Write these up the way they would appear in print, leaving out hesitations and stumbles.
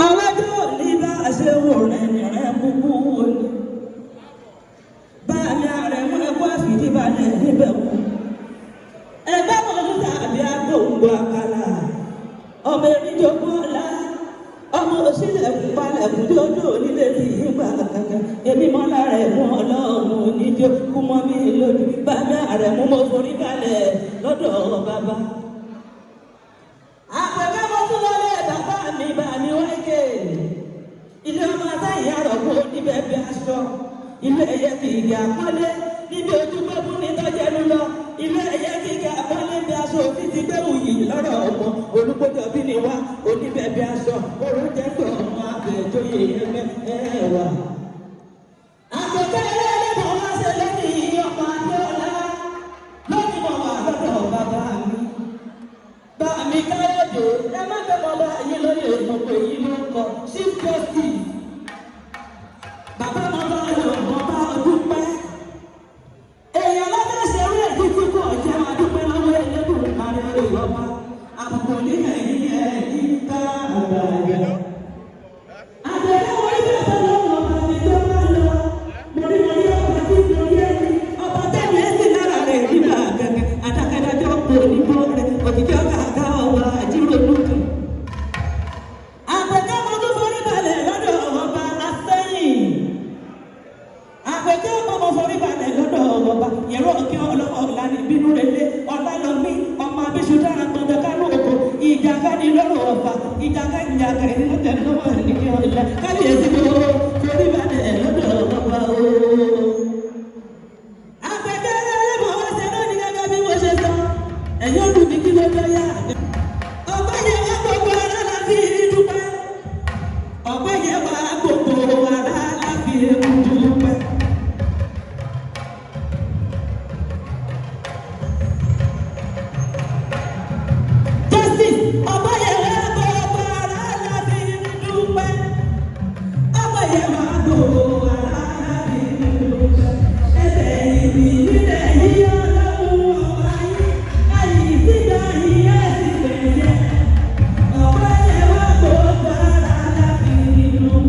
ọlọ́jọ́ ní bá a ṣe wò rẹ̀ nìrẹ́ gbogbo wo ni báàmì ààrẹ mú ẹkọ́ àfìdíbalẹ̀ níbẹ̀ wò ẹgbẹ́ mọ̀lú tàbí agbóǹgbò àkàlà ọmọ eríjogún ọ̀la ọmọ òṣìlẹ̀kùn palẹ̀kùn lójú onílé tí ìgbà kankan èmi mọ́ lára ẹ̀mú ọlọ́run oníjó kú mọ́ mi lójú báàmì ààrẹ mú mo forí balẹ̀ lọ́dọ̀ bàbá. àpẹẹrẹ mo tún lọlé bàbá mi bá mi wáyé ilé ọmọ àtàyè àròkọ níbẹ̀ bí aṣọ ilé ẹ̀yẹ kìkì àpọ́nlé níbi ojú gbẹ́bú ní tọ́jẹ́nu lọ ilé ẹ̀yẹ kìkì àpọ́nlé bí aṣọ òfin ti gbé wùyí lọ́rọ̀ ọmọ olùkójọ bí ni wá oníbẹ̀ bí aṣọ orúkẹ́ tó ọmọ àgbẹ̀jọyè ẹgbẹ́ ẹ̀wà. àgbẹ̀jọ́ ẹlẹ́dẹ̀ẹ́dẹ̀ wá ṣe lẹ́yìn ọmọ adéọlá lónìí mọ̀ wá lọ́dọ̀ bàbá mi. Bàmí Káyọ̀dé ẹ má fẹ́ mọ́ bá yín lórí ìmọ̀pọ̀ yìí ló ń kọ Chief Justice. Bàbá máa bá yọ̀ mọ́ bá ọdún pẹ́. Èèyàn lọ́dọ̀ ṣe rí èdè tí kò jẹ́ adúpẹ́ lọ́wọ́ ẹlẹ́dùn ààrẹ ìyọba. Àbùkù ní ẹ̀yìn ẹ̀yìn ká àgbàyà. Àtẹ̀lé wọ́n ibẹ̀ fẹ́ lọ́wọ́ ọba mi tó máa lọ. Mo rí ọba tí mo yé mi. Ọba tẹ̀lé sí lára rẹ̀ nígbà gẹ́gẹ́. Àtàkẹ́dájọ́ kò ní bó rẹ̀. Òjijì ọ̀gá àgá ọ̀wà àjíròlù kan. Àpèkẹ́ ọmọ tó forí balẹ̀ lọ́dọ̀ ọba Asẹ́yìn. Àpèkẹ́ ọmọ forí balẹ̀ lọ́dọ̀ ọba Yẹ̀rọ Òkè ọlọ́wọ́ ọ̀làní bínú relé Ọ̀làlọ́mí ọmọ abéṣu dára gbọdọ̀ kánú oko. Ìjàkadì lọ́rọ̀ ọba ìjàkadì nínú tẹ̀lọ́wọ́ ìdíje ọ̀là. Kábíyèsí kò forí balẹ̀ lọ́dọ̀ ọba o. Àpèkẹ́ ẹlẹ́mọ̀ wá ṣe lónìí gẹ́gẹ́ bí mo ṣe sọ. Ẹ̀yin olùbí kí ló lọ yá? Ọ̀pẹ yẹn wá gbogbo ara láti dúpẹ́. Ọ̀pẹ yẹn wá gbogbo ara láti dúpẹ́. Justice ọ̀pẹ yẹn wá gbogbo ara láti dúpẹ́. Ọ̀pẹ yẹn wá gbogbo ara láti dúpẹ́. Ẹsẹ̀ ìbí nílẹ̀ yìí ọlọ́run ọba yìí. Sígbà yìí ẹ̀ sì bẹ̀rẹ̀ ọ̀pẹ yẹn wá gbogbo ara láti dúpẹ́.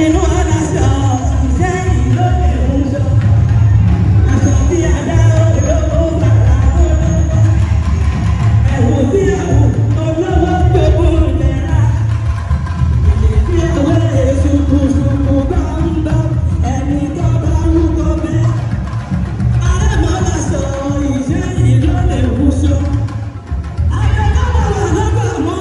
inú aláṣọ iṣẹ́ ìlú ìmúṣọ aṣọ tí a dá olówó bàrà ẹ̀wù tí a wù olówó gbogbo ìlera ìlè tí a wẹ̀ ṣùkùṣùkù bá ń bọ̀ ẹni tó bá wù kó bẹ́ alámọ̀láṣọ iṣẹ́ ìlú ìmúṣọ. Àwọn ọmọ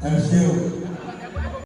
ẹ ṣé o.